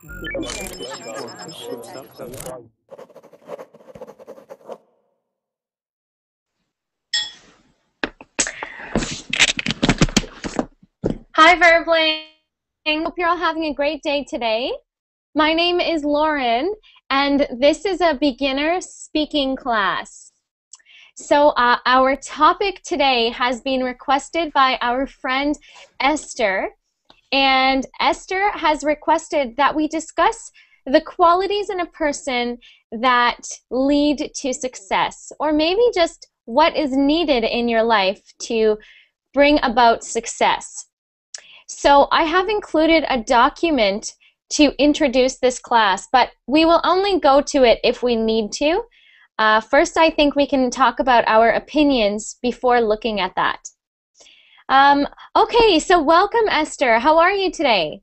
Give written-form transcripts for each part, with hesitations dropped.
Hi, Verbling. Hope you're all having a great day today. My name is Lauren, and this is a beginner speaking class. So our topic today has been requested by our friend Esther, and Esther has requested that we discuss the qualities in a person that lead to success, or maybe just what is needed in your life to bring about success. So I have included a document to introduce this class, but we will only go to it if we need to. First, I think we can talk about our opinions before looking at that. Okay, so welcome, Esther. How are you today?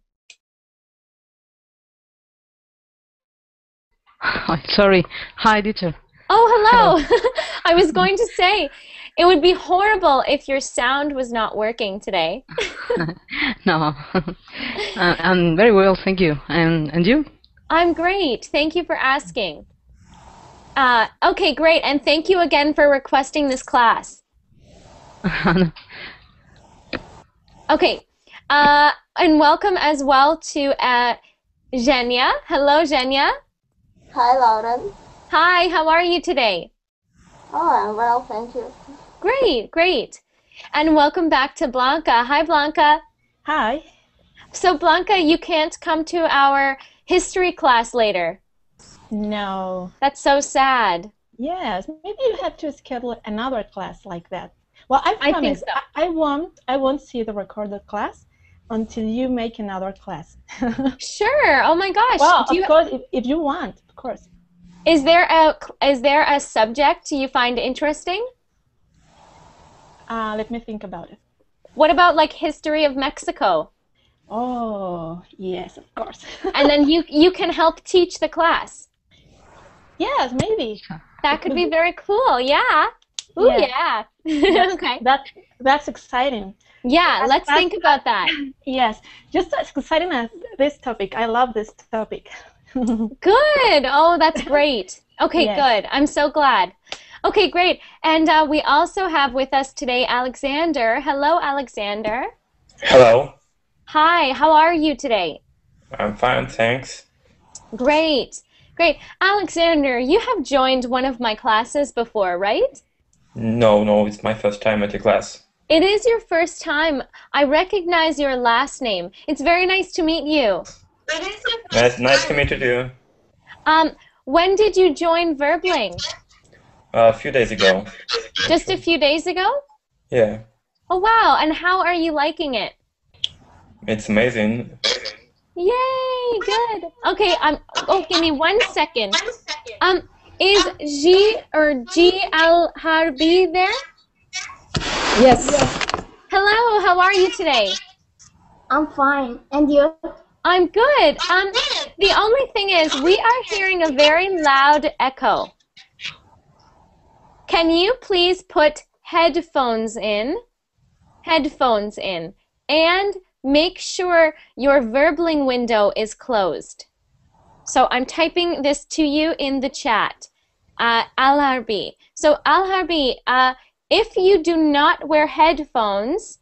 Sorry. Hi, teacher. Oh, hello. I was going to say, it would be horrible if your sound was not working today. No. I'm very well, thank you. And you? I'm great. Thank you for asking. Okay, great. And thank you again for requesting this class. Okay. And welcome as well to Zhenya. Hello, Zhenya. Hi, Lauren. Hi, how are you today? Oh, I'm well, thank you. Great, great. And welcome back to Blanca. Hi, Blanca. Hi. So, Blanca, you can't come to our history class later. No. That's so sad. Yes, maybe you have to schedule another class like that. Well, I promise. I think so. I won't see the recorded class until you make another class. Sure. Oh my gosh. Well, of course, if you want, of course. Is there a subject you find interesting? Let me think about it. What about like history of Mexico? Oh, yes, of course. And then you can help teach the class. Yes, maybe. That could be very cool. Yeah. Ooh, yeah. Yes, okay. That's exciting. Yeah, let's think about that. Yes, just as exciting as this topic. I love this topic. Good. Oh, that's great. Okay, Yes. good. I'm so glad. Okay, great. And we also have with us today Alexander. Hello, Alexander. Hello. Hi, how are you today? I'm fine, thanks. Great. Great. Alexander, you have joined one of my classes before, right? No, it's my first time at your class. It is your first time. I recognize your last name. It's very nice to meet you. Nice to meet you too. When did you join Verbling? A few days ago. Just a few days ago? Yeah. Oh, wow. And how are you liking it? It's amazing. Yay, good. Okay, oh, give me 1 second. Is G Al Harbi there? Yes. Hello, how are you today? I'm fine. And you? I'm good. The only thing is we are hearing a very loud echo. Can you please put headphones in? Headphones in. And make sure your Verbling window is closed. So I'm typing this to you in the chat. Al-Harbi. So Al-Harbi, if you do not wear headphones,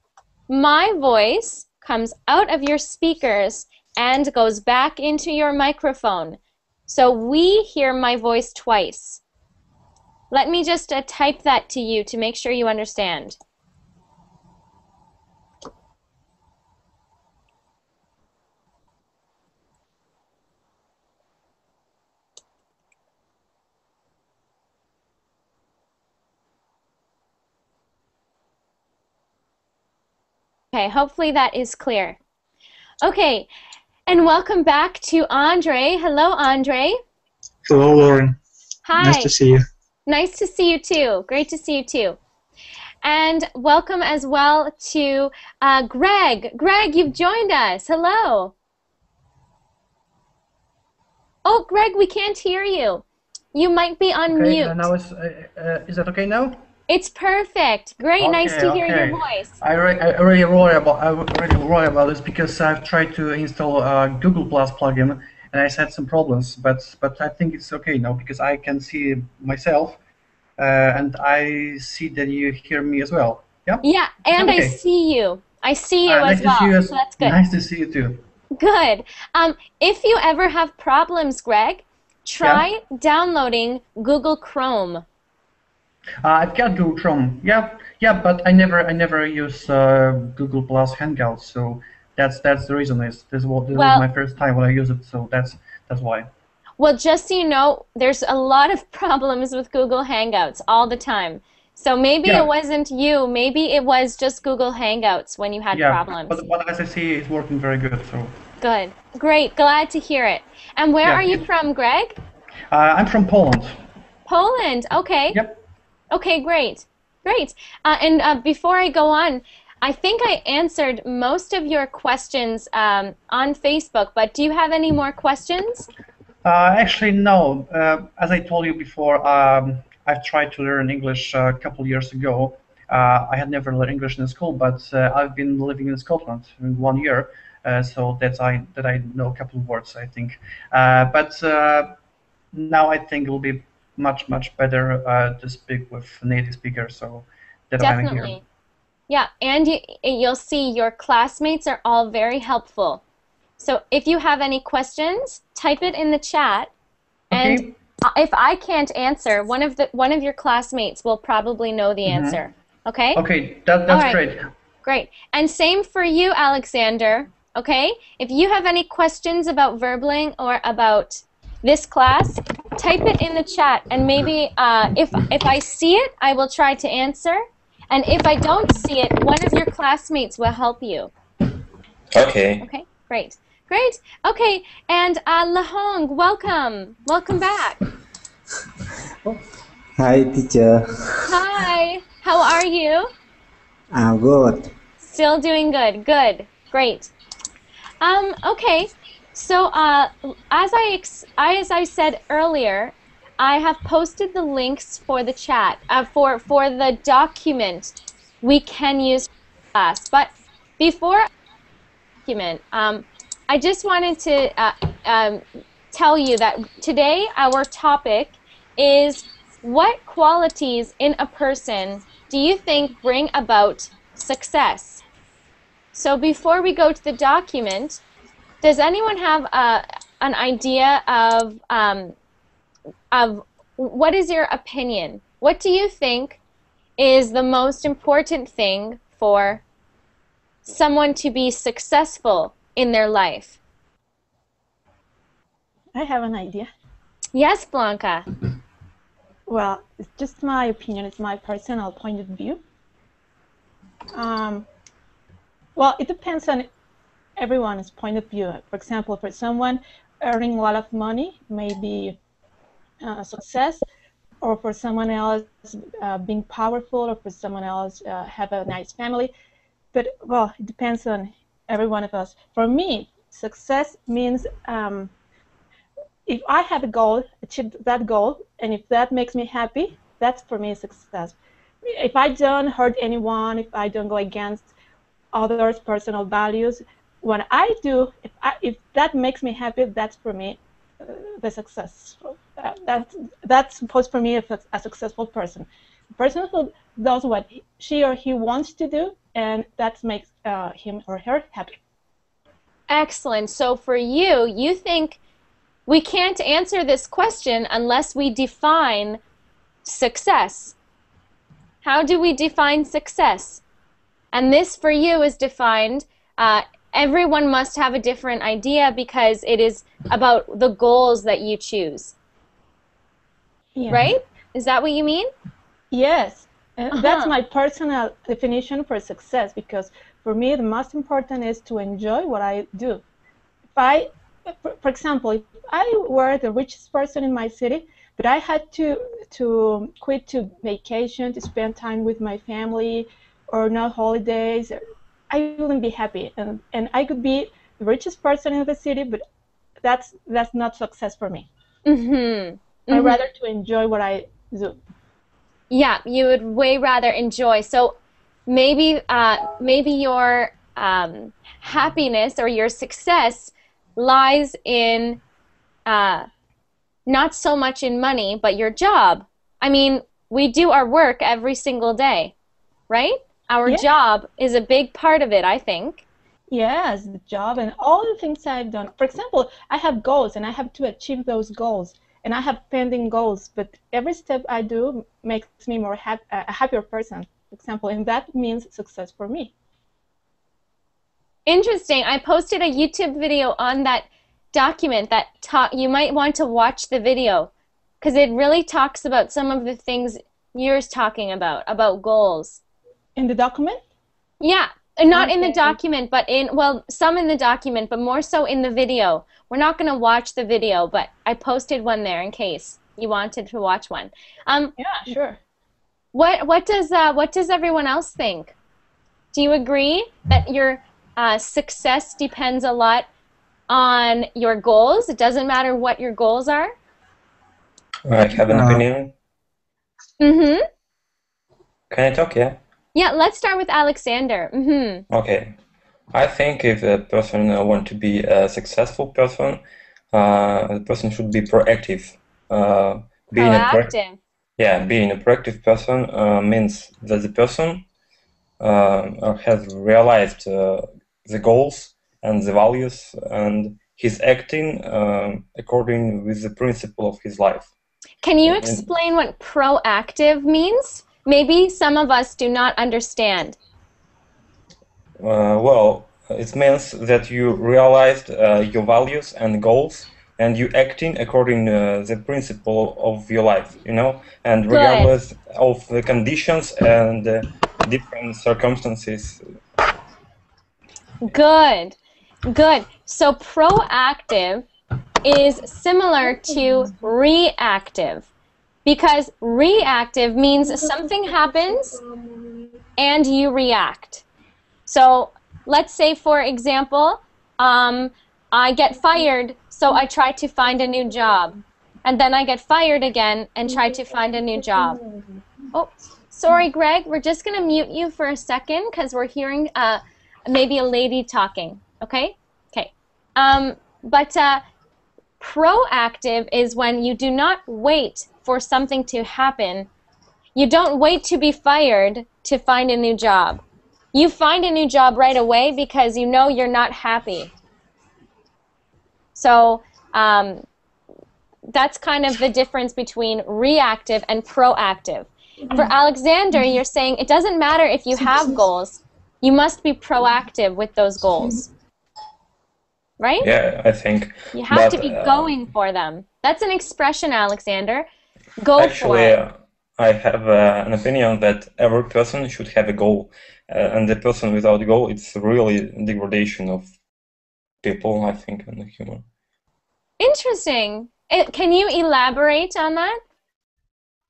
my voice comes out of your speakers and goes back into your microphone. So we hear my voice twice. Let me just type that to you to make sure you understand. Okay, hopefully that is clear. Okay, and welcome back to Andre. Hello, Andre. Hello, Lauren. Hi. Nice to see you. Nice to see you too. Great to see you too. And welcome as well to Greg. Greg, you've joined us. Hello. Oh, Greg, we can't hear you. You might be on mute. Now is that okay now? It's perfect. Great, Okay, nice to hear your okay. voice. I really worry about this because I've tried to install a Google Plus plugin and I had some problems, but I think it's okay now because I can see myself, and I see that you hear me as well. Yeah. Yeah, Is that and I okay? see you. I see you Nice as to see you. well. So that's good. Nice to see you too. Good. If you ever have problems, Greg, try downloading Google Chrome. I've got Google Chrome. Yeah, but I never use Google Plus Hangouts, so that's the reason. This was Well, my first time when I use it, so that's why. well, just so you know, there's a lot of problems with Google Hangouts all the time. So maybe Yeah. it wasn't you. Maybe it was just Google Hangouts when you had Yeah, problems. but as I see, it's working very good. So Good. Great. Glad to hear it. And where Yeah. are you from, Greg? I'm from Poland. Poland. Okay. Yep. Okay, great. Great. And before I go on, I think I answered most of your questions on Facebook, but do you have any more questions? Actually, no. As I told you before, I've tried to learn English a couple years ago. I had never learned English in school, but I've been living in Scotland in 1 year, so that I know a couple of words, I think. But now I think it will be much better to speak with native speakers, so that's why I'm here. Definitely. Yeah, and you'll see your classmates are all very helpful. So if you have any questions, type it in the chat, and Okay. if I can't answer, one of your classmates will probably know the answer. Okay? Okay, that's All right. great. Great. And same for you, Alexander. Okay? If you have any questions about Verbling or about this class, type it in the chat, and maybe if I see it, I will try to answer. And if I don't see it, one of your classmates will help you. Okay. Okay? Great. Great. Okay. And Lahong, welcome. Welcome back. Hi, teacher. Hi. How are you? I'm good. Still doing good. Good. Great. Okay. So as I said earlier, I have posted the links for the chat for the document we can use for class. But before document, I just wanted to tell you that today our topic is what qualities in a person do you think bring about success? So before we go to the document, does anyone have an idea of what is your opinion? What do you think is the most important thing for someone to be successful in their life? I have an idea. Yes, Blanca. Well, it's just my opinion. It's my personal point of view. Well, it depends on everyone's point of view. For example, for someone earning a lot of money, maybe success, or for someone else being powerful, or for someone else have a nice family. But, well, it depends on every one of us. For me, success means if I have a goal, achieve that goal, and if that makes me happy, that's for me success. If I don't hurt anyone, if I don't go against others' personal values, what I do, if that makes me happy, that's for me the success. That's supposed for me a successful person. A person who does what she or he wants to do, and that makes him or her happy. Excellent. So for you, you think we can't answer this question unless we define success. How do we define success? And this for you is defined, everyone must have a different idea because it is about the goals that you choose. Yeah. Right? Is that what you mean? Yes. That's my personal definition for success, because for me the most important is to enjoy what I do. For example, if I were the richest person in my city, but I had to quit to vacation, to spend time with my family, or no holidays, I wouldn't be happy. And I could be the richest person in the city, but that's not success for me. I'd rather to enjoy what I do. Yeah, you would way rather enjoy. So maybe your happiness or your success lies in not so much in money, but your job. I mean, we do our work every single day, right? Our job is a big part of it, I think. Yes, the job and all the things I've done. For example, I have goals and I have to achieve those goals. And I have pending goals, but every step I do makes me a happier person, for example, and that means success for me. Interesting. I posted a YouTube video on that document that you might want to watch the video because it really talks about some of the things you're talking about goals. In the document? Yeah, not in the document, but some in the document, but more so in the video. We're not going to watch the video, but I posted one there in case you wanted to watch one. Yeah, sure. What does everyone else think? Do you agree that your success depends a lot on your goals? It doesn't matter what your goals are? I have an opinion. Mm-hmm. Can I talk? Yeah. Yeah, let's start with Alexander. Mm-hmm. Okay. I think if a person wants to be a successful person, the person should be proactive. Being Proactive. Being a proactive person means that the person has realized the goals and the values, and he's acting according with the principle of his life. Can you explain what proactive means? Maybe some of us do not understand. Well, it means that you realized your values and goals, and you acting according the principle of your life, you know, and regardless of the conditions and different circumstances. Good. So proactive is similar to reactive, because reactive means something happens and you react. So let's say, for example, I get fired, so I try to find a new job. And then I get fired again and try to find a new job. Oh, sorry, Greg. We're just going to mute you for a second because we're hearing maybe a lady talking. Okay? Okay. But proactive is when you do not wait for something to happen. You don't wait to be fired to find a new job. You find a new job right away because you know you're not happy. So that's kind of the difference between reactive and proactive. For Alexander, you're saying it doesn't matter if you have goals. You must be proactive with those goals. Right? Yeah, I think. You have to be going for them. That's an expression, Alexander. Go for it. I have an opinion that every person should have a goal. And the person without a goal, it's really degradation of people, I think, and the human. Interesting. Can you elaborate on that?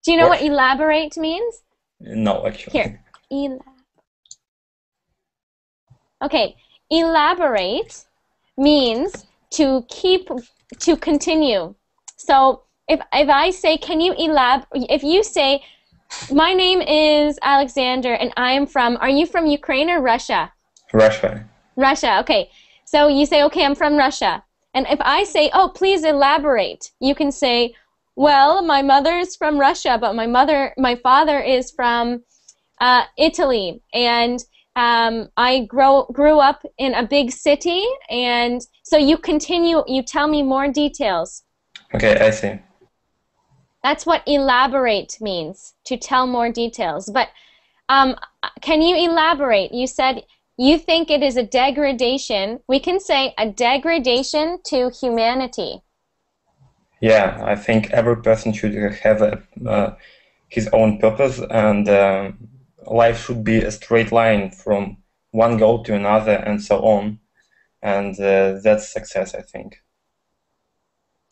Do you know what elaborate means? No, actually. Here. Okay. Elaborate means to continue. So if I say, can you if you say, my name is Alexander and I am from, are you from Ukraine or Russia? Russia. Russia, okay. So you say, okay, I'm from Russia. And if I say, oh, please elaborate, you can say, well, my mother is from Russia, but my father is from Italy, and I grew up in a big city, and so you tell me more details. Okay, I see. That's what elaborate means, to tell more details. But can you elaborate? You said you think it is a degradation. We can say a degradation to humanity. Yeah, I think every person should have his own purpose, and life should be a straight line from one goal to another and so on. And that's success, I think.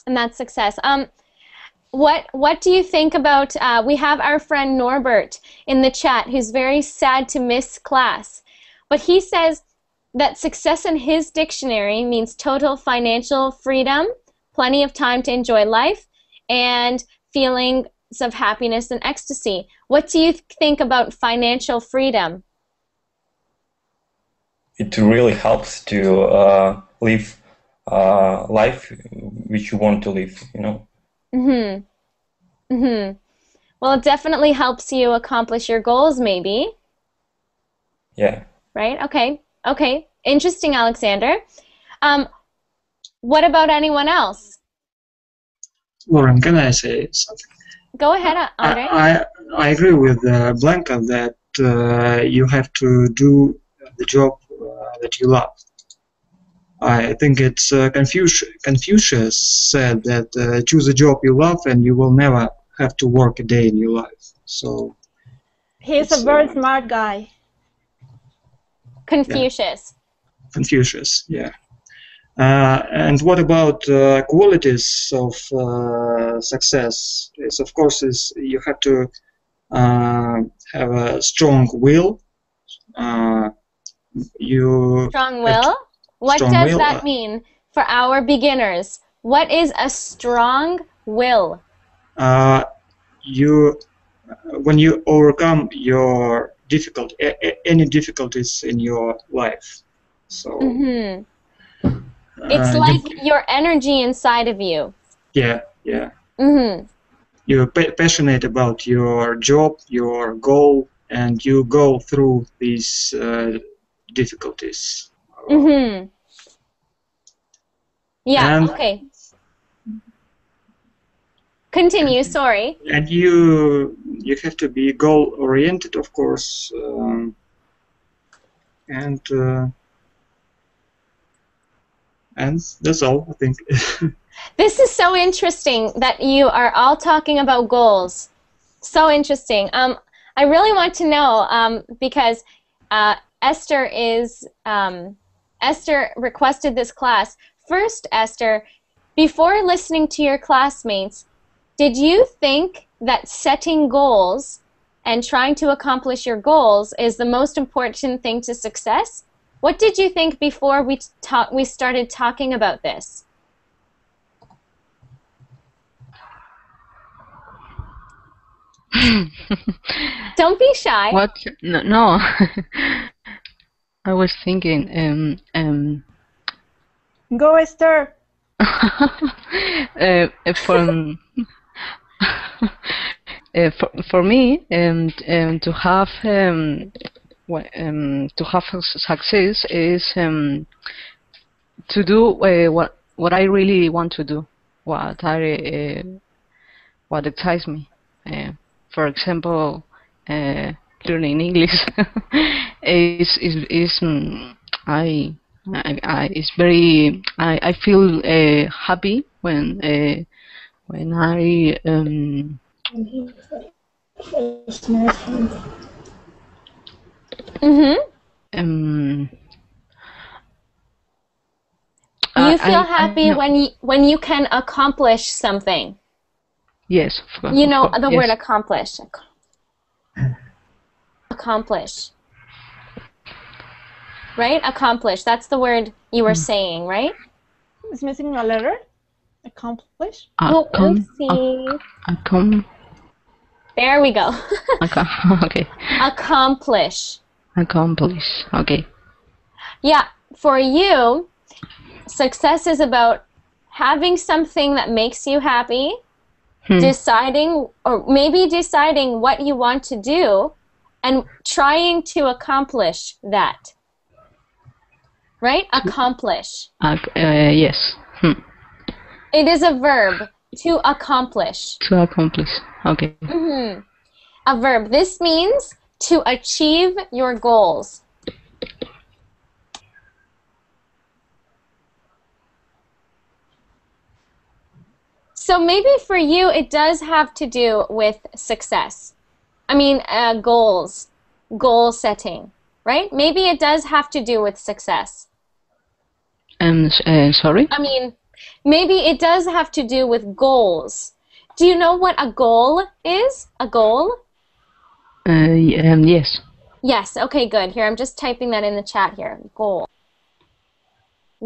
And that's success. What do you think about, we have our friend Norbert in the chat who's very sad to miss class. But he says that success in his dictionary means total financial freedom, plenty of time to enjoy life, and feelings of happiness and ecstasy. What do you think about financial freedom? It really helps to live life which you want to live, you know. Well, it definitely helps you accomplish your goals, maybe. Yeah. Right? Okay. Interesting, Alexander. What about anyone else? Lauren, can I say something? Go ahead, Andre. I agree with Blanca that you have to do the job that you love. I think it's Confucius said that choose a job you love and you will never have to work a day in your life. So he's a very smart guy. Confucius. Yeah. Confucius, yeah. And what about qualities of success? Is of course you have to have a strong will. Strong will? What does that mean for our beginners? What is a strong will? When you overcome your any difficulties in your life. So it's like your energy inside of you. Yeah. You're passionate about your job, your goal, and you go through these difficulties. Yeah, okay. Continue, sorry. And you have to be goal-oriented, of course, and that's all, I think. This is so interesting that you are all talking about goals. So interesting. I really want to know because Esther requested this class. First, Esther, before listening to your classmates, did you think that setting goals and trying to accomplish your goals is the most important thing to success? What did you think before we started talking about this? Don't be shy. What? No. I was thinking. Go, Esther. For me, to have success is to do what I really want to do, what excites me. For example, learning English I feel happy when I you feel happy when you can accomplish something. Yes. You know the word accomplish. Accomplish. Right? Accomplish. That's the word you were saying, right? It's missing a letter. Accomplish. There we go. Okay. Accomplish. Accomplish. Okay. Yeah, for you, success is about having something that makes you happy, deciding what you want to do, and trying to accomplish that. Right? Accomplish. Yes. It is a verb, to accomplish. To accomplish. Okay. A verb. This means to achieve your goals. So maybe for you it does have to do with success. I mean, goals, goal setting, right? Maybe it does have to do with success. Sorry? I mean, maybe it does have to do with goals. Do you know what a goal is? A goal? Yes. Yes, okay, good. Here, I'm just typing that in the chat here. Goal.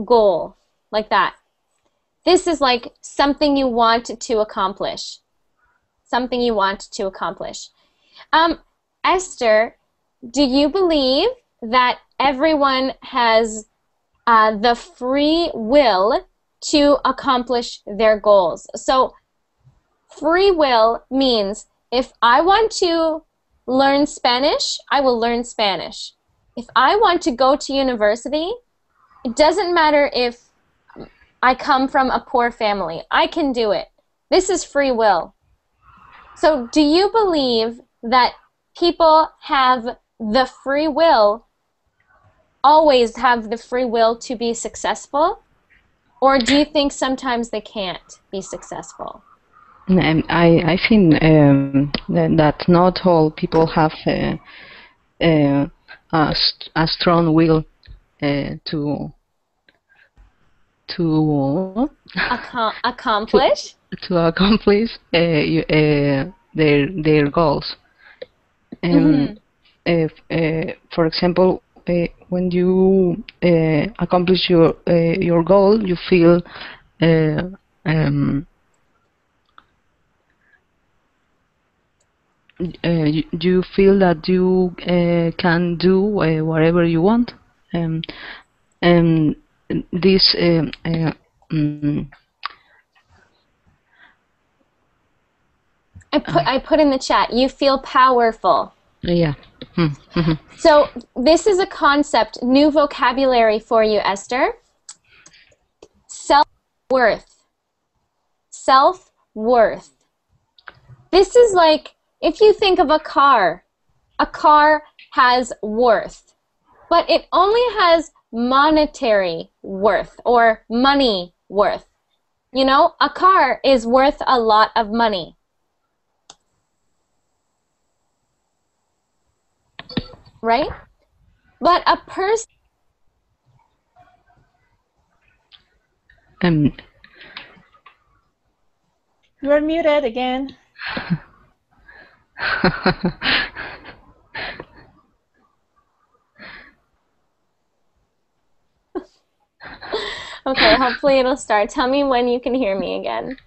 Goal, like that. This is like something you want to accomplish. Something you want to accomplish. Esther, do you believe that everyone has the free will to accomplish their goals. So free will means if I want to learn Spanish, I will learn Spanish. If I want to go to university, it doesn't matter if I come from a poor family. I can do it. This is free will. So do you believe that people have the free will, always have the free will to be successful? Or do you think sometimes they can't be successful? I think that not all people have a strong will to accomplish their goals. If, for example, when you accomplish your goal, you feel you feel that you can do whatever you want, and this I put in the chat, you feel powerful. Yeah. So this is a concept, new vocabulary for you, Esther. Self-worth. Self-worth. This is like, if you think of a car has worth, but it only has monetary worth or money worth. You know, a car is worth a lot of money. Right? But a person... You're muted again. Okay, hopefully it'll start. Tell me when you can hear me again.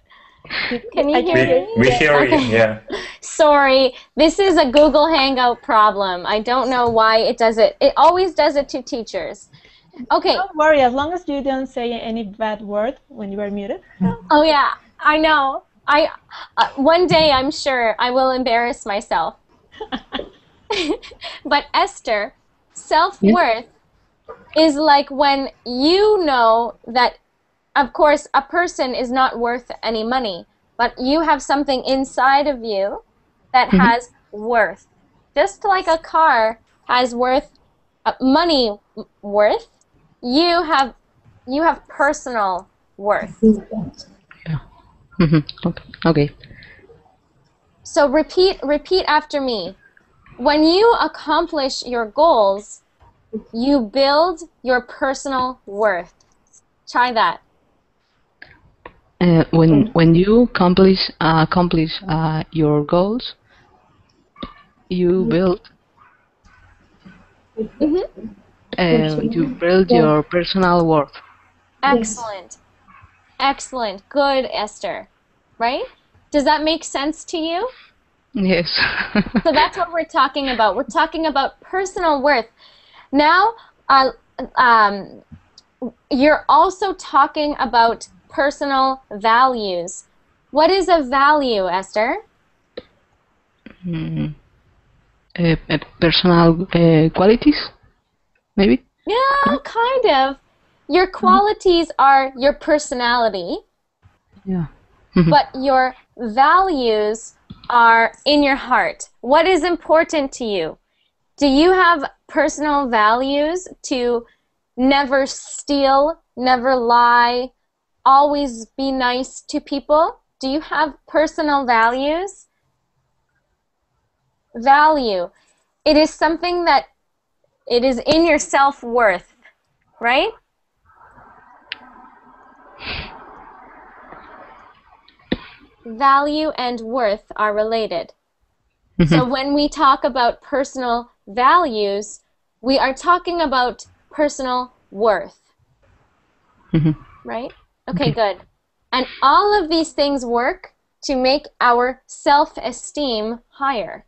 Can you hear me? We hear you, yeah. Sorry, this is a Google Hangout problem. I don't know why it does it. It always does it to teachers. Okay. Don't worry, as long as you don't say any bad word when you are muted. Oh yeah, I know. One day I'm sure I will embarrass myself. But Esther, self-worth is like when you know that, of course, a person is not worth any money, but you have something inside of you that has worth. Just like a car has worth, money worth, you have personal worth. Yeah. Okay. So repeat after me. When you accomplish your goals, you build your personal worth. Try that. When you accomplish your goals, you build you build your personal worth. Excellent. Excellent. Good, Esther. Right? Does that make sense to you? Yes. So that's what we're talking about. We're talking about personal worth. Now, you're also talking about personal values. What is a value, Esther? Personal qualities, maybe? Yeah, kind of. Your qualities are your personality. Yeah. But your values are in your heart. What is important to you? Do you have personal values to never steal, never lie, always be nice to people? Do you have personal values? Value. It is something that it is in your self-worth, right? Value and worth are related. So when we talk about personal values, we are talking about personal worth. Right? Okay, good. And all of these things work to make our self-esteem higher.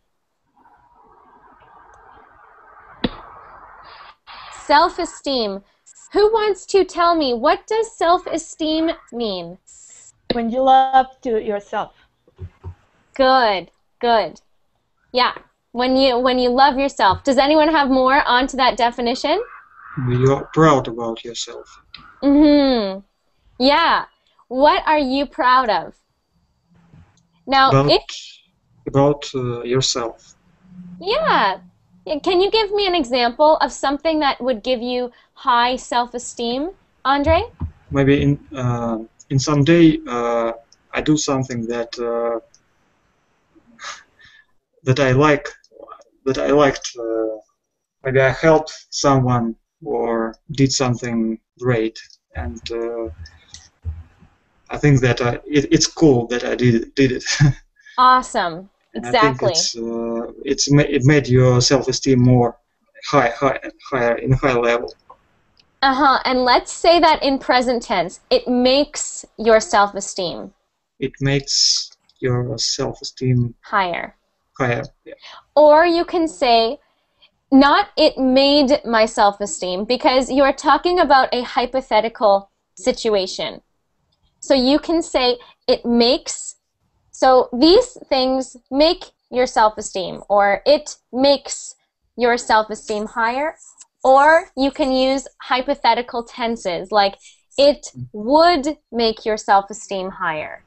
Self-esteem. Who wants to tell me, what does self-esteem mean? When you love to yourself. Good, good. Yeah, when you love yourself. Does anyone have more onto that definition? You're proud about yourself. Mm-hmm. Yeah. What are you proud of? Now, About yourself. Yeah. Can you give me an example of something that would give you high self-esteem, Andre? Maybe in some day I do something that that I like, that I liked. Maybe I helped someone or did something great, and I think that it's cool that I did it. Awesome. And Exactly. I think it made your self-esteem more higher in a high level. And let's say that in present tense. It makes your self-esteem It makes your self-esteem higher. higher. Yeah. Or you can say, not it made my self-esteem, because you're talking about a hypothetical situation. So you can say it makes, so these things make your self-esteem, or it makes your self-esteem higher. Or you can use hypothetical tenses, like it would make your self-esteem higher.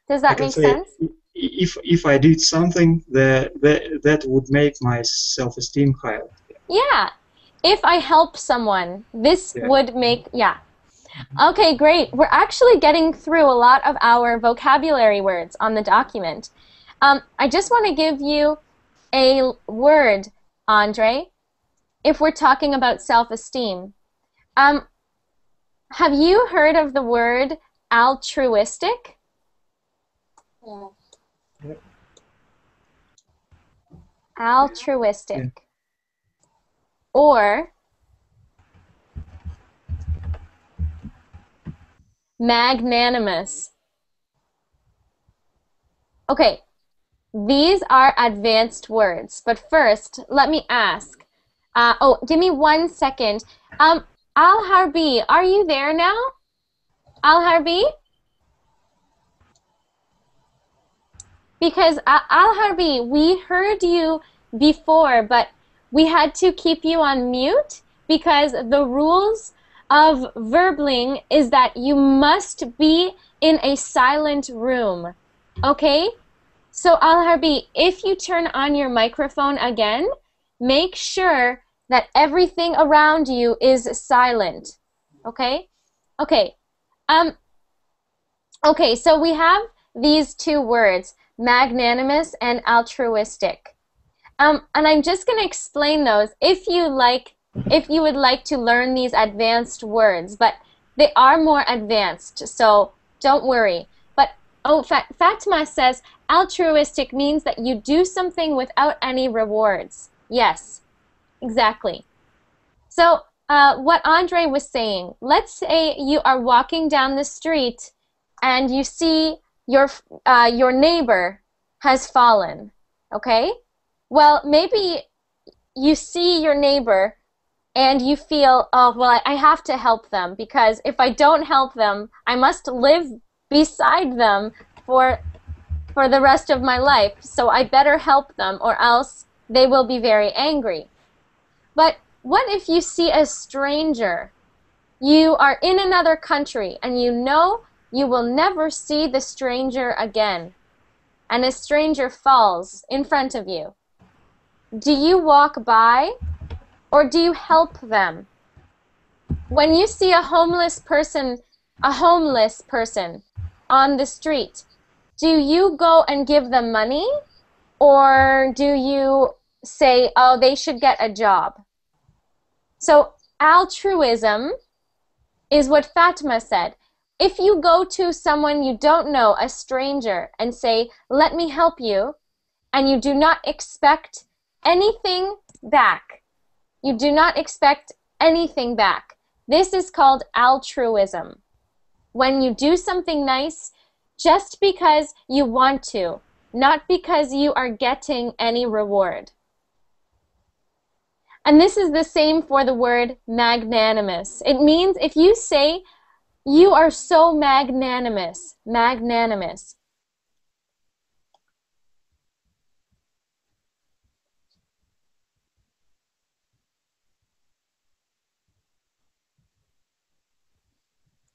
Does that make sense? If I did something that would make my self-esteem higher. Yeah. If I help someone, this would make, yeah. Okay, great. We're actually getting through a lot of our vocabulary words on the document. I just want to give you a word, Andre, if we're talking about self-esteem. Have you heard of the word altruistic? Yes. Altruistic. Or magnanimous. Okay, these are advanced words, but first, let me ask. Give me 1 second. Al-Harbi, are you there now? Al-Harbi? Because Al-Harbi, we heard you before, but we had to keep you on mute because the rules of verbling is that you must be in a silent room. Okay? So Al-Harbi, if you turn on your microphone again, make sure that everything around you is silent. Okay? Okay. Okay, so we have these two words, magnanimous and altruistic. And I'm just going to explain those if you would like to learn these advanced words, but they are more advanced, so don't worry. But Fatima says altruistic means that you do something without any rewards. Yes, exactly. So what Andre was saying, let's say you are walking down the street and you see your neighbor has fallen, okay? Well, maybe you see your neighbor and you feel, oh, well, I have to help them because if I don't help them, I must live beside them for the rest of my life. So I better help them or else they will be very angry. But what if you see a stranger? You are in another country and you know you will never see the stranger again. And a stranger falls in front of you. Do you walk by or do you help them? When you see a homeless person on the street, do you go and give them money or do you say, oh, they should get a job? So altruism is what Fatima said. If you go to someone you don't know, a stranger, and say, let me help you, and you do not expect anything back. You do not expect anything back. This is called altruism. When you do something nice just because you want to, not because you are getting any reward. And this is the same for the word magnanimous. It means if you say, you are so magnanimous, magnanimous.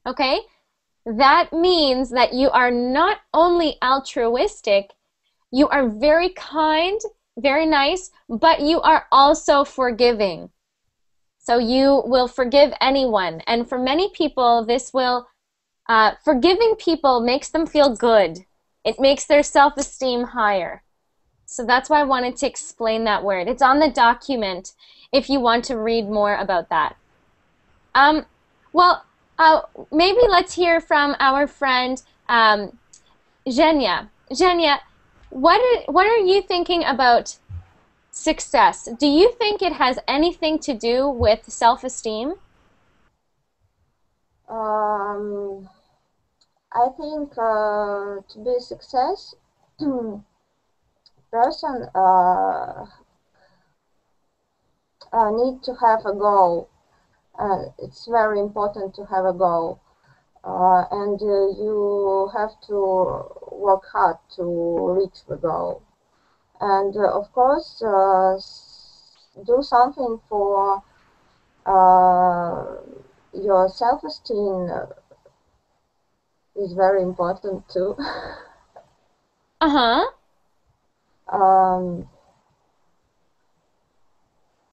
Okay? That means that you are not only altruistic, you are very kind, very nice, but you are also forgiving. So you will forgive anyone. And for many people, this will, forgiving people makes them feel good. It makes their self-esteem higher. So that's why I wanted to explain that word. It's on the document if you want to read more about that. Maybe let's hear from our friend Zhenya. Zhenya, what are you thinking about success? Do you think it has anything to do with self-esteem? I think to be a success, person need to have a goal. It's very important to have a goal, and you have to work hard to reach the goal. And of course, do something for your self-esteem is very important too. Uh-huh.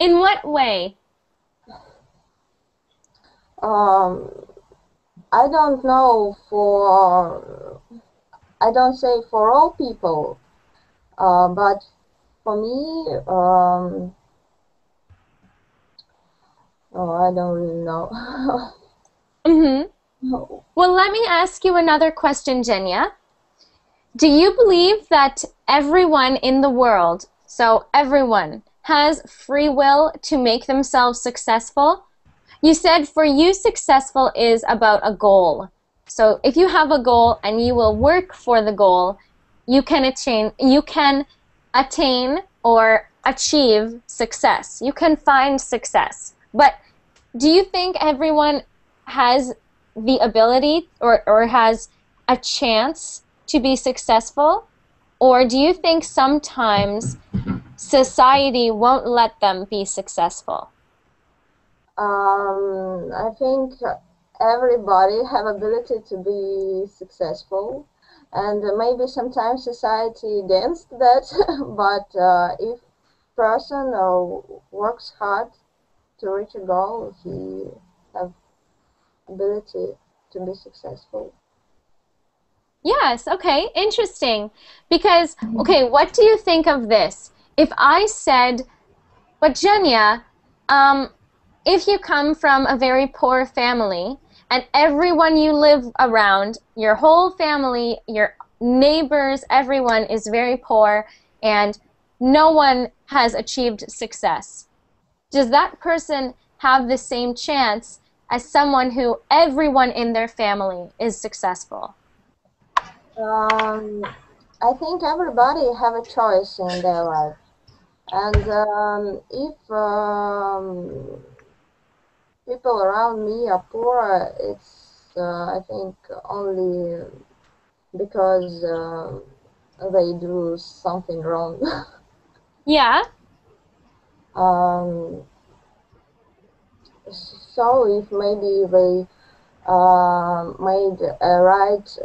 In what way? I don't know I don't say for all people, but for me, I don't really know. Mm-hmm. No. Well, let me ask you another question, Zhenya. Do you believe that everyone in the world, so everyone, has free will to make themselves successful? You said for you, successful is about a goal. So if you have a goal and you will work for the goal, you can attain or achieve success. You can find success. But do you think everyone has the ability or has a chance to be successful? Or do you think sometimes society won't let them be successful? I think everybody have ability to be successful, and maybe sometimes society against that. But if person works hard to reach a goal, he have ability to be successful. Yes, okay, interesting. Because, okay, what do you think of this? If I said, but Zhenya, if you come from a very poor family and everyone you live around, your whole family, your neighbors, everyone is very poor and no one has achieved success, does that person have the same chance as someone who everyone in their family is successful? I think everybody have a choice in their life, and if people around me are poor, it's I think only because they do something wrong. Yeah. So if maybe they made a right,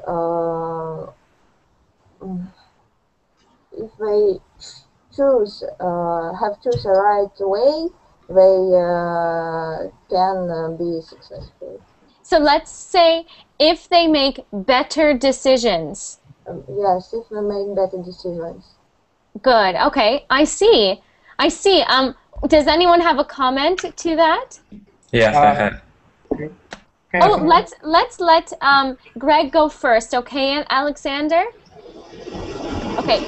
if they choose a right way, they can be successful. So let's say if they make better decisions. Yes, if they make better decisions. Good. Okay, I see. I see. Does anyone have a comment to that? Yes, I have. Okay. Oh, let's let Greg go first, okay, and Alexander? Okay.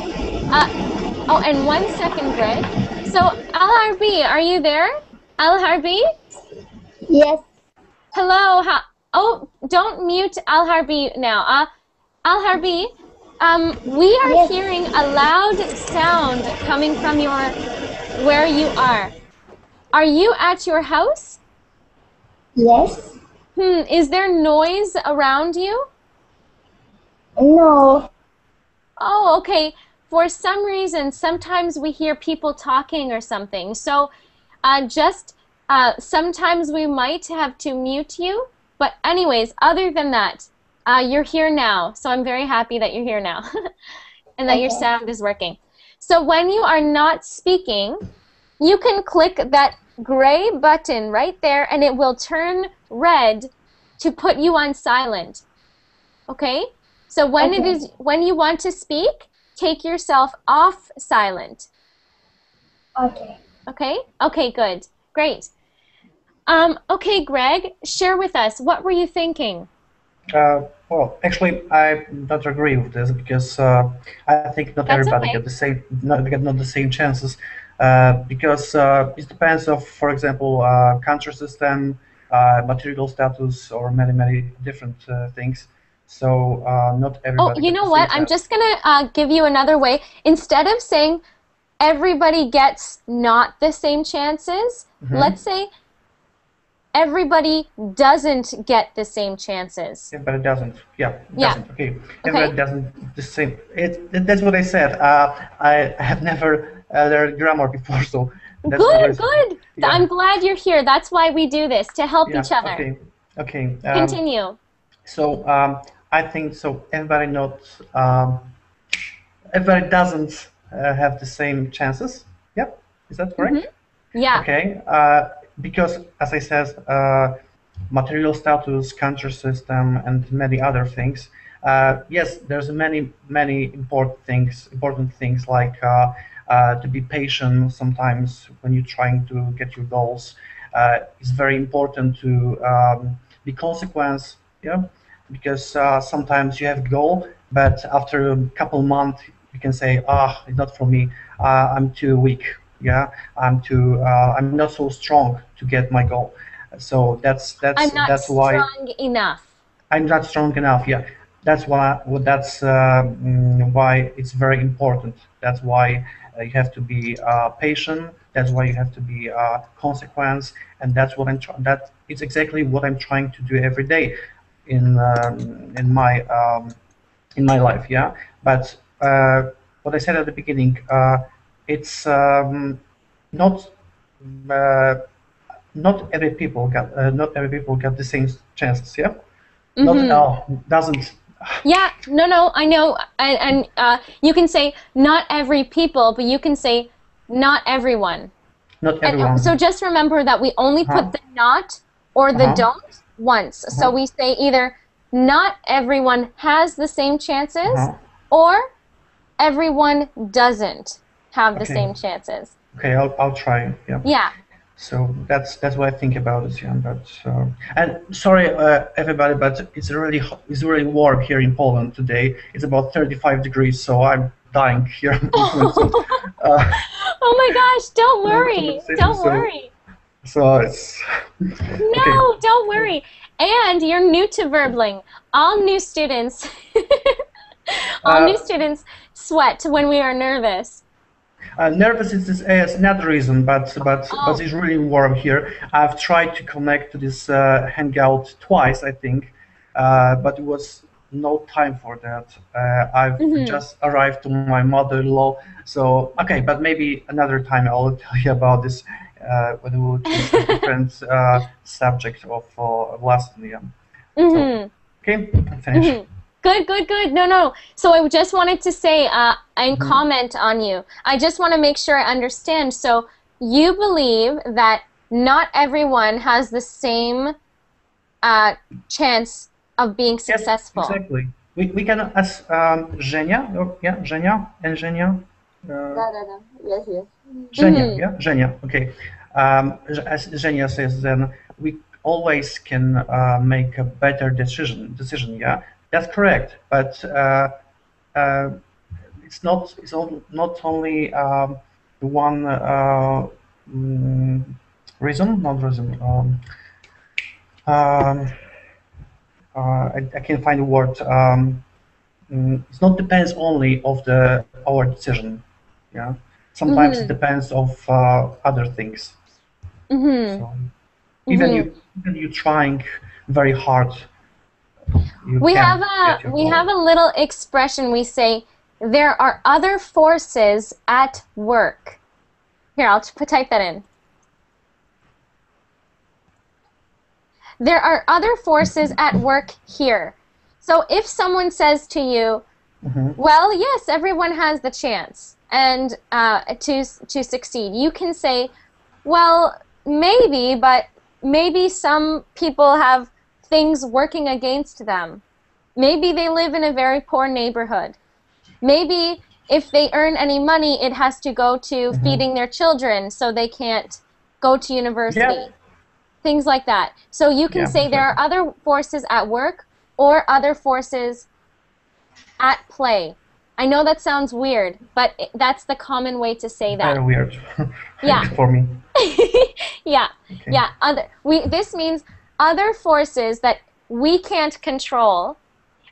Oh, and 1 second, Greg. So, Al-Harbi, are you there? Al-Harbi? Yes. Hello. Oh, don't mute Al-Harbi now. Al-Harbi, we are Yes. hearing a loud sound coming from where you are. Are you at your house? Yes. Is there noise around you? No. Oh, okay. For some reason, sometimes we hear people talking or something. So sometimes we might have to mute you. But anyways, other than that, you're here now. So I'm very happy that you're here now and that your Okay. sound is working. So when you are not speaking, you can click that gray button right there and it will turn red to put you on silent. Okay? So when you want to speak, take yourself off silent. Okay. Okay? Okay, good. Great. Okay, Greg, share with us. What were you thinking? Well, actually, I don't agree with this because I think not That's everybody okay. get the same, not the same chances. Because it depends of, for example, country system, material status, or many different things. So not Oh, everybody you get know the same what? I'm chance. just going to give you another way. Instead of saying everybody gets not the same chances, let's say everybody doesn't get the same chances. Everybody doesn't. Yeah, Yeah. doesn't. Okay. Okay. Everybody doesn't the same. That's what I said. I have never learned grammar before, so that's the Good, reason. good. Yeah. I'm glad you're here. That's why we do this, to help Yeah. each other. Okay. Okay. Continue. So I think so. Everybody not. Everybody doesn't have the same chances. Yep. Is that correct? Yeah. Okay. Because as I said, material status, country system, and many other things. Yes, there's many important things like to be patient. Sometimes when you're trying to get your goals, it's very important to be consequence. Yeah, because sometimes you have a goal, but after a couple months you can say, it's not for me. I'm too weak. Yeah, I'm not so strong to get my goal. So I'm not why strong enough. I'm not strong enough. Yeah, that's why. Well, that's why it's very important. That's why you have to be patient. That's why you have to be consequence, and that's what That it's exactly what I'm trying to do every day in my life. Yeah, but what I said at the beginning, it's not. Uh, not every people get the same chances. Yeah, not all doesn't. Yeah, no, I know. And you can say not every people, but you can say not everyone. Not And everyone. so just remember that we only put the not or the don't once. So we say either not everyone has the same chances or everyone doesn't have the same chances. Okay, I'll try. Yeah. Yeah. So that's what I think about it. Yeah, but and sorry everybody, but it's really warm here in Poland today. It's about 35 degrees, so I'm dying here. Oh my gosh! Don't worry. Don't worry. So it's no, don't worry. And you're new to Verbling. All new students, new students sweat when we are nervous. Nervous is not reason, but it's really warm here. I've tried to connect to this hangout twice, I think, but it was no time for that. I've just arrived to my mother-in-law, so okay, but maybe another time I'll tell you about this when we will choose a different subject of lesson. Yeah. So, okay, I'm finished. Good. No. So I just wanted to say and comment on you. I just want to make sure I understand. So you believe that not everyone has the same chance of being successful. Yes, exactly. We can ask Zhenya. Zhenya and Zhenya. Yes. Zhenya, yeah, Zhenya. Okay. As Zhenya says, then we always can make a better decision. Yeah. That's correct, but it's not only the one reason, not reason. I can't find the word. It's not depends only of our decision. Yeah, sometimes it depends of other things. Mm-hmm. So even Mm-hmm. you trying very hard, you We have can't get your a goal. little expression. We say there are other forces at work. Here, I'll type that in. There are other forces at work here. So if someone says to you, well, yes, everyone has the chance and to succeed, you can say, well, maybe, but maybe some people have things working against them. Maybe they live in a very poor neighborhood. Maybe if they earn any money, it has to go to feeding their children so they can't go to university. Yeah. Things like that. So you can Yeah, say there are exactly. other forces at work or other forces at play. I know that sounds weird, but that's the common way to say that. Very weird. Yeah. For me. Yeah. Okay. Yeah. This means other forces that we can't control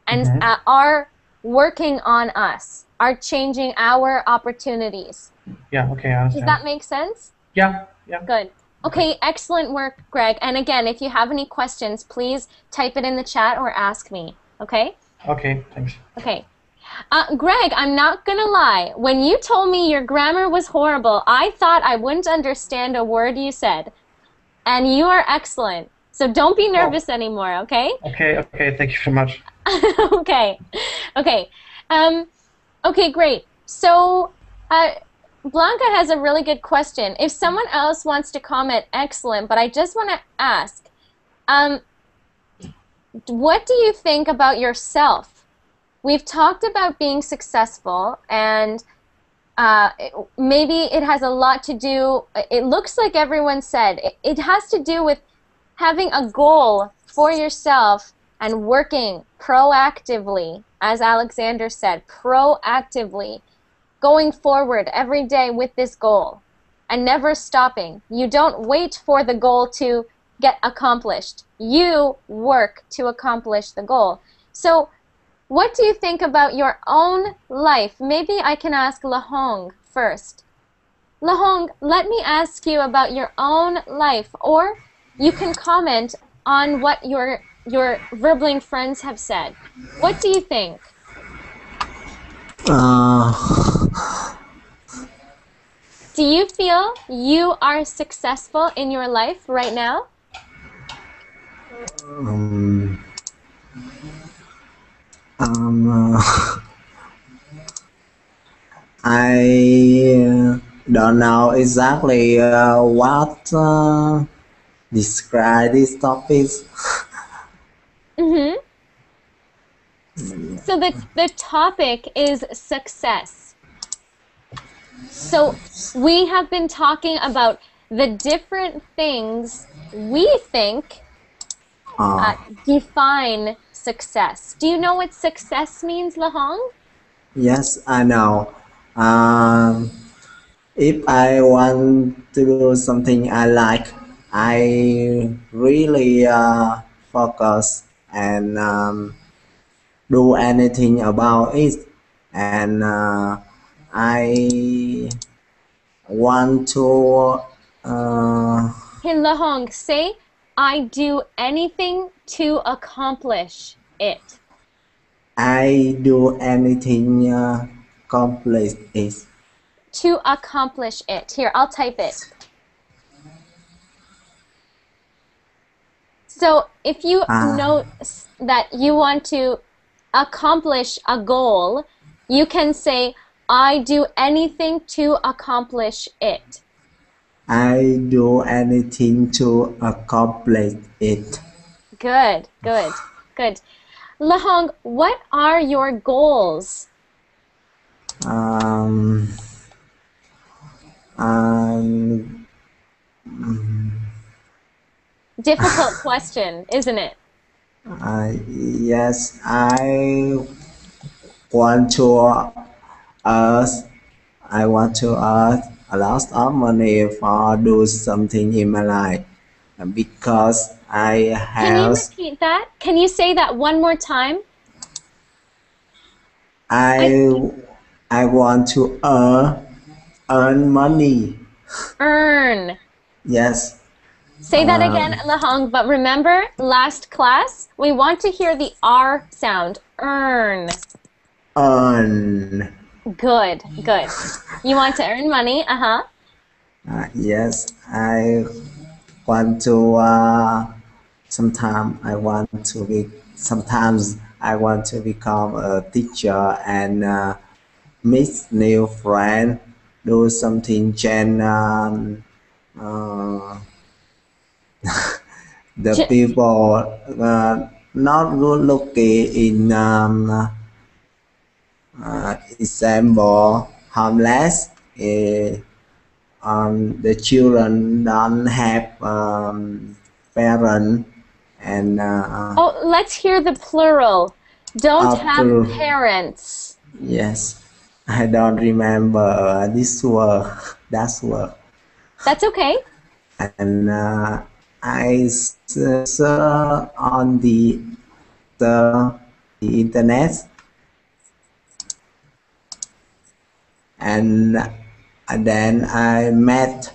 and are working on us, are changing our opportunities. Yeah, okay, I understand. Does that make sense? Yeah, yeah. Good. Okay, excellent work, Greg. And again, if you have any questions, please type it in the chat or ask me, okay? Okay, thanks. Okay. Greg, I'm not gonna lie. When you told me your grammar was horrible, I thought I wouldn't understand a word you said. And you are excellent. So don't be nervous anymore, okay? Okay, okay, thank you very much. Okay. Okay. Okay, great. So, Blanca has a really good question. If someone else wants to comment, excellent, but I just want to ask, what do you think about yourself? We've talked about being successful, and maybe it has a lot to do, it looks like everyone said, it has to do with having a goal for yourself and working proactively, as Alexander said, proactively, going forward every day with this goal and never stopping. You don't wait for the goal to get accomplished. You work to accomplish the goal. So what do you think about your own life? Maybe I can ask Lahong first. Lahong, let me ask you about your own life, or you can comment on what your Verbling friends have said. What do you think? Do you feel you are successful in your life right now? I don't know exactly what describe this topic. Mm-hmm. So the topic is success. So we have been talking about the different things we think define success. Do you know what success means, Lahong? Yes, I know. If I want to do something I like, I really focus and do anything about it, and I want to Hey, Lahong, say, I do anything to accomplish it. I do anything accomplish it. To accomplish it. Here, I'll type it. So if you know that you want to accomplish a goal, you can say, I do anything to accomplish it. I do anything to accomplish it. Good, good, good. Lahong, what are your goals? Difficult question, isn't it? Yes, I want to earn. I want to earn a lot of money for do something in my life because I have. Can you repeat that? Can you say that one more time? I want to earn money. Earn. Yes. Say that again, Lahong, but remember, last class, we want to hear the R sound. Earn. Earn. Good, good. You want to earn money, Yes, I want to. Sometimes I want to be. Sometimes I want to become a teacher and meet new friend. Do something change. The people not good looking in example homeless. The children don't have parents and oh, let's hear the plural. Don't have parents. Yes, I don't remember this word. That's word. That's okay. And I search on the internet, and then I met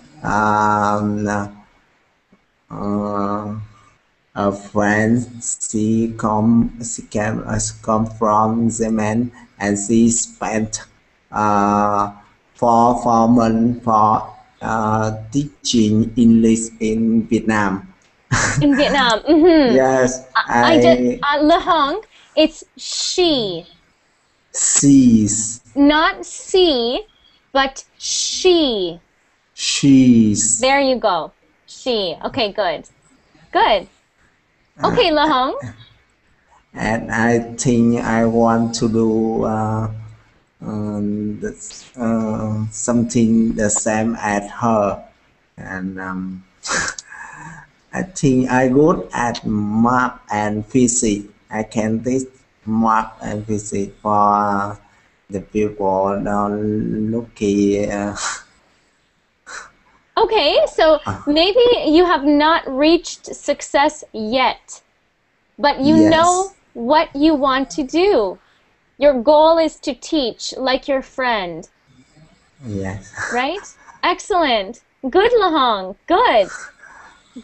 a friend. She come from Yemen, and she spent 4 months for teaching English in Vietnam. In Vietnam. Mm-hmm. Yes, Lahong, it's she. She's. Not she, but she. She's. There you go. She. Okay, good. Good. Okay, Lahong. And I think I want to do something the same as her. And I think I good at math and physics. I can teach math and physics for the people don't look here. Okay, so maybe you have not reached success yet, but you know what you want to do. Your goal is to teach like your friend. Yes. Right? Excellent. Good, Lahong. Good.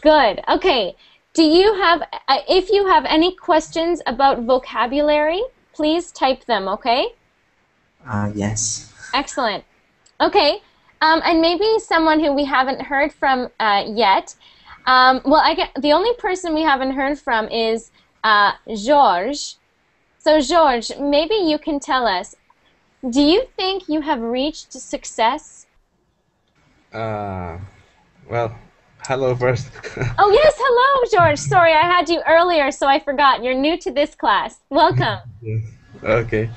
Good. Okay. Do you have, if you have any questions about vocabulary, please type them, okay? Yes. Excellent. Okay. And maybe someone who we haven't heard from yet. The only person we haven't heard from is George. So George, maybe you can tell us, do you think you have reached success? Well, hello first. Oh yes, hello George. Sorry, I had you earlier, so I forgot. You're new to this class. Welcome. Okay.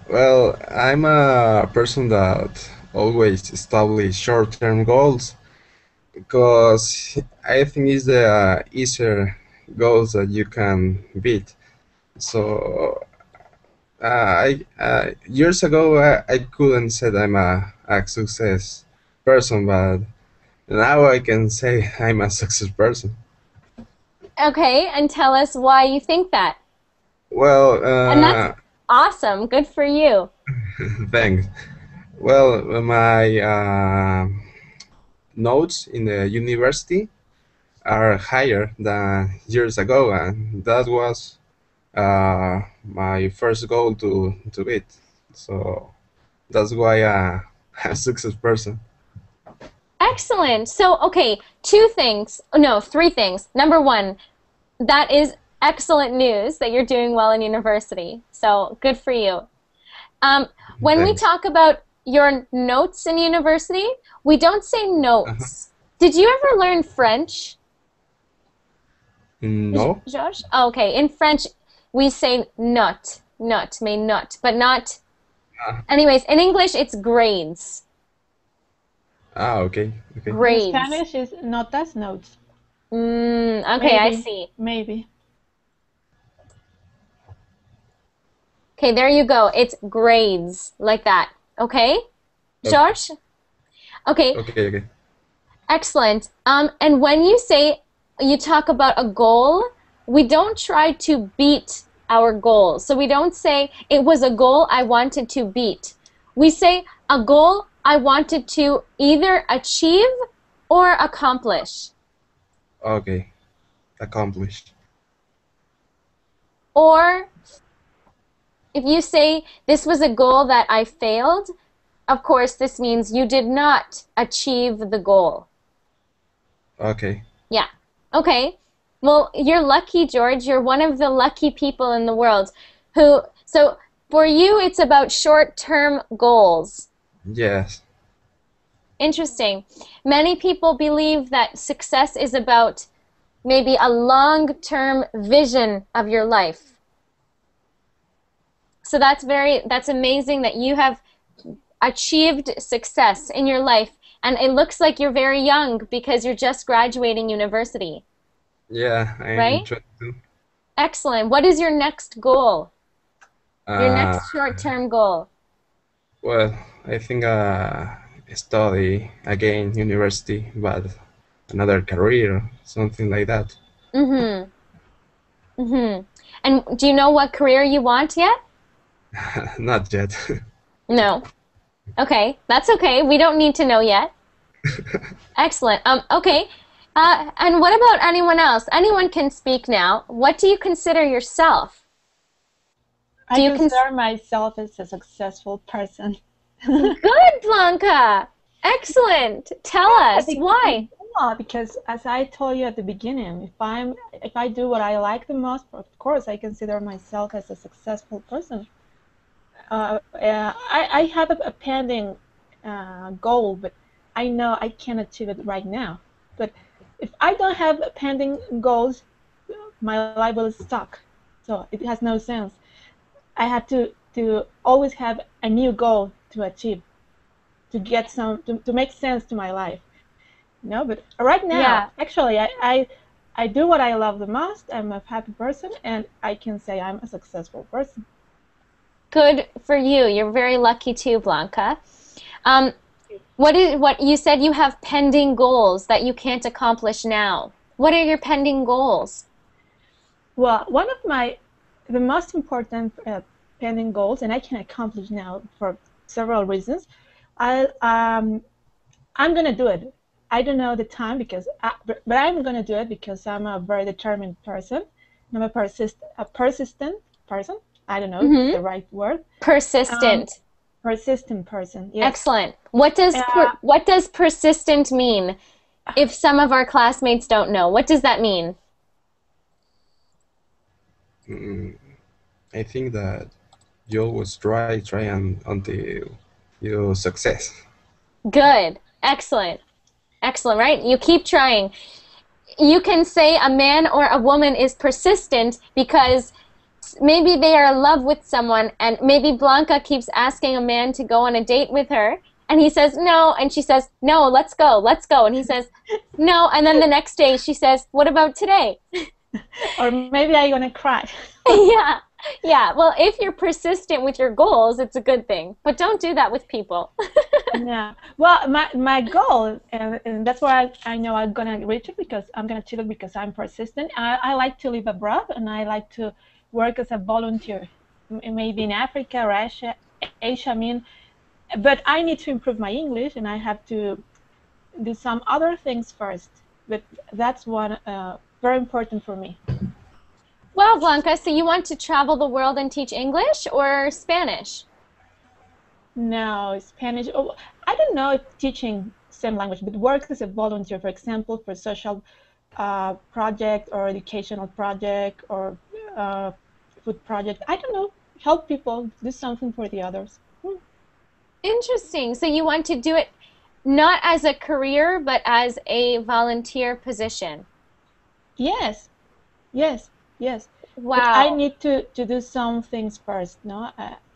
Well, I'm a person that always establish short-term goals because I think it's the easier goals that you can beat. So years ago I couldn't say I'm a success person, but now I can say I'm a success person. Okay, and tell us why you think that. Well, and that's awesome. Good for you. Thanks. Well, my notes in the university are higher than years ago, and that was my first goal to beat. So that's why I'm a success person. Excellent. So, okay, three things. Number one, that is excellent news that you're doing well in university. So, good for you. When we talk about your notes in university, we don't say notes. Did you ever learn French? No. Josh? Oh, okay, in French, we say note, but not. Anyways, in English, it's grades. Okay. Grades. In Spanish is notas, notes. Okay, maybe, I see. Maybe. Okay, there you go. It's grades, like that. Okay? George? Okay. Okay. Excellent. And when you talk about a goal, we don't try to beat our goal. So we don't say, it was a goal I wanted to beat. We say, a goal I wanted to either achieve or accomplish. Okay, accomplished. Or if you say, this was a goal that I failed, of course, this means you did not achieve the goal. Okay. Yeah. Okay. Well, you're lucky, George. You're one of the lucky people in the world who, so for you, it's about short-term goals. Yes. Interesting. Many people believe that success is about maybe a long-term vision of your life. So that's amazing that you have achieved success in your life. And it looks like you're very young because you're just graduating university. Yeah, I'm right? 22. Excellent. What is your next goal? Your Uh, next short-term goal? well, I think study again university, but another career, something like that. Mm-hmm. Mm-hmm. And do you know what career you want yet? Not yet. No. Okay, that's okay. We don't need to know yet. Excellent. Okay. And what about anyone else? Anyone can speak now. What do you consider yourself? I consider myself as a successful person. Good, Blanca. Excellent. Tell us why. Because as I told you at the beginning, if I do what I like the most, of course I consider myself as a successful person. I have a pending goal, but I know I can't achieve it right now. But if I don't have pending goals, my life will stuck. So it has no sense. I have to always have a new goal to achieve, to get to make sense to my life. No, but right now, actually, I do what I love the most. I'm a happy person, and I can say I'm a successful person. Good for you. You're very lucky too, Blanca. What you said you have pending goals that you can't accomplish now. What are your pending goals? Well, one of the most important pending goals, and I can accomplish now for several reasons. I'm gonna do it. I don't know the time but I'm gonna do it because I'm a very determined person. I'm a persistent person. I don't know if it's the right word. Persistent. Persistent person. Yes. Excellent. What does persistent mean? If some of our classmates don't know, what does that mean? I think that you always try until you success. Good. Excellent. Excellent, right? You keep trying. You can say a man or a woman is persistent because maybe they are in love with someone, and maybe Blanca keeps asking a man to go on a date with her, and he says no, and she says, no, let's go, and he says, no, and then the next day she says, what about today? Or maybe I'm gonna cry. Yeah. Well, if you're persistent with your goals, it's a good thing, but don't do that with people. Yeah. Well, my goal, and that's why I know I'm gonna reach it, because I'm gonna achieve it because I'm persistent. I like to live abroad, and I like to work as a volunteer, maybe in Africa or Asia. I mean, but I need to improve my English, and I have to do some other things first. But that's one very important for me. Well, Blanca, so you want to travel the world and teach English or Spanish? No, Spanish. Oh, I don't know if teaching same language, but work as a volunteer, for example, for social project or educational project or food project. I don't know. Help people, do something for the others. Interesting. So you want to do it not as a career, but as a volunteer position? Yes. Wow. But I need to do some things first. No,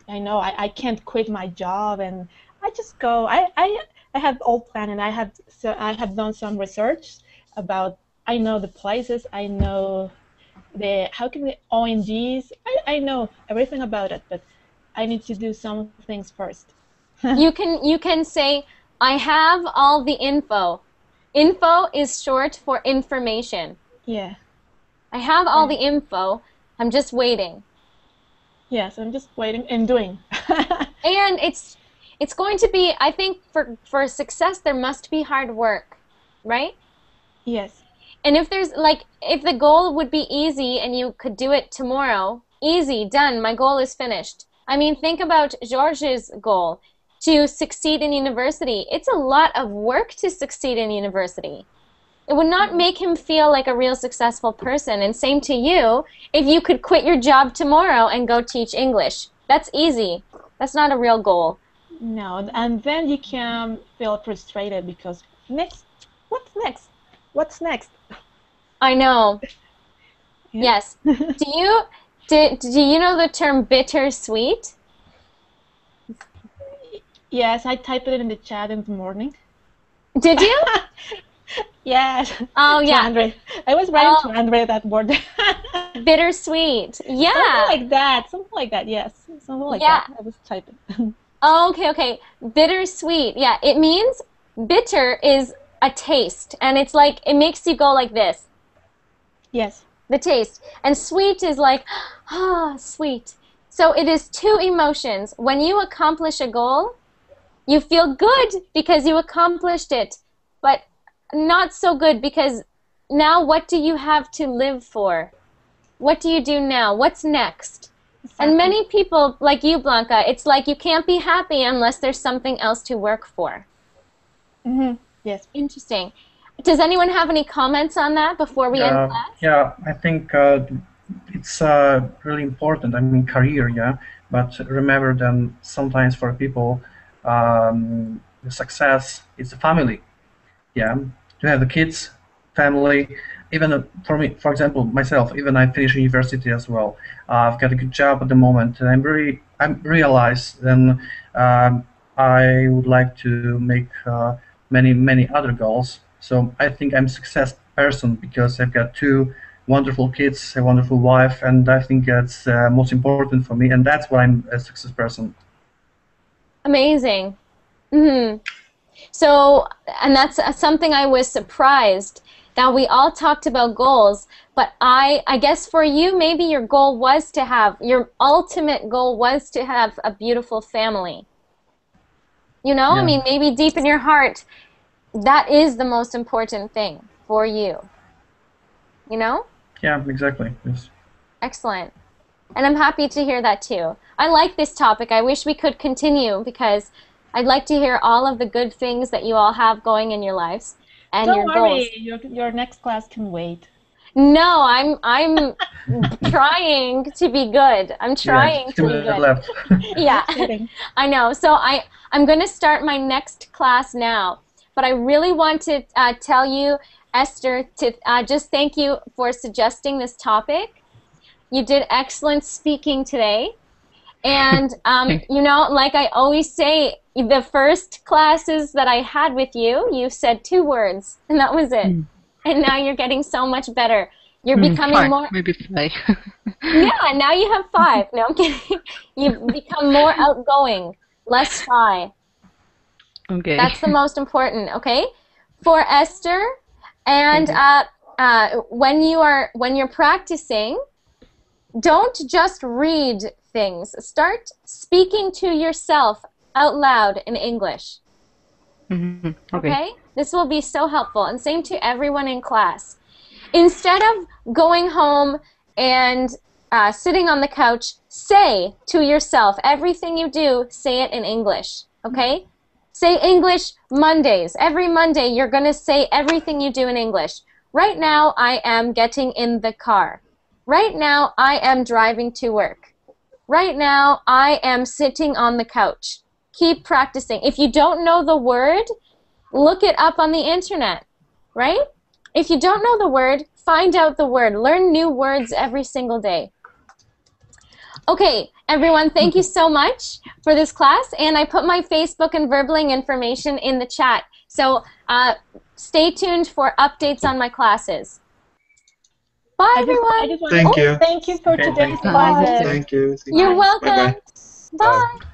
I know I can't quit my job and I just go. I have all planned, and I have done some research about. I know the places. I know the ONGs. I know everything about it, but I need to do some things first. You can say, I have all the info. Info is short for information. Yeah. I have all the info. I'm just waiting. Yes, I'm just waiting and doing. And it's going to be, I think, for success, there must be hard work, right? Yes. And if there's like, if the goal would be easy and you could do it tomorrow, easy, done, my goal is finished. I mean, think about George's goal to succeed in university. It's a lot of work to succeed in university. It would not make him feel like a real successful person. And same to you, if you could quit your job tomorrow and go teach English. That's easy. That's not a real goal. No, and then you can feel frustrated because next, what's next? What's next? I know. Yeah. Yes. Do you know the term bittersweet? Yes, I typed it in the chat in the morning. Did you? Yes. Oh, To yeah. Andre. I was writing to Andre that word. Bittersweet. Yeah. Something like that. Something like that, yes. Something like that. I was typing. Oh, okay, okay. Bittersweet. Yeah, it means bitter is a taste. And it's like, it makes you go like this. Yes. The taste. And sweet is like, ah, sweet. So it is two emotions. When you accomplish a goal, you feel good because you accomplished it. But not so good because now what do you have to live for? What do you do now? What's next? Exactly. And many people, like you, Blanca, it's like you can't be happy unless there's something else to work for. Mm-hmm. Yes. Interesting. Does anyone have any comments on that before we end class? Yeah, I think it's really important. I mean, career, yeah. But remember that sometimes for people, the success is the family. Yeah, to have the kids, family. Even for me, for example, myself, even I finished university as well. I've got a good job at the moment, and I realized then I would like to make many other goals. So I think I'm a success person because I've got two wonderful kids, a wonderful wife, and I think that's most important for me, and that's why I'm a success person. Amazing. Mm-hmm. So, and that's something I was surprised that we all talked about goals, but I guess for you, maybe your goal was to have, your ultimate goal was to have a beautiful family. You know, Yeah. I mean, maybe deep in your heart, that is the most important thing for you. You know? Yeah, exactly. Yes. Excellent. And I'm happy to hear that too. I like this topic. I wish we could continue because I'd like to hear all of the good things that you all have going in your lives and Don't your worry, goals. your next class can wait. No, I'm trying to be good. I'm trying to be good. Left. Yeah, I know. So I'm going to start my next class now. But I really want to tell you, Esther, to just thank you for suggesting this topic. You did excellent speaking today. And, you know, like I always say, the first classes that I had with you, you said 2 words, and that was it. And now you're getting so much better. You're becoming 5, more... maybe 5. Yeah, now you have 5. No, I'm kidding. You've become more outgoing, less shy. Okay. That's the most important, okay? For Esther, and when you're practicing, don't just read things. Start speaking to yourself out loud in English. Mm-hmm. Okay? This will be so helpful, and same to everyone in class. Instead of going home and sitting on the couch, say to yourself, everything you do, say it in English, okay? Say English Mondays. Every Monday, you're going to say everything you do in English. Right now, I am getting in the car. Right now, I am driving to work. Right now, I am sitting on the couch. Keep practicing. If you don't know the word, look it up on the internet, right? If you don't know the word, find out the word. Learn new words every single day. Okay, everyone, thank you so much for this class, and I put my Facebook and Verbling information in the chat. So stay tuned for updates on my classes. Bye, everyone. Thank you. Thank you for today's thank you. classes. Thank you. You're welcome. Bye-bye. Bye.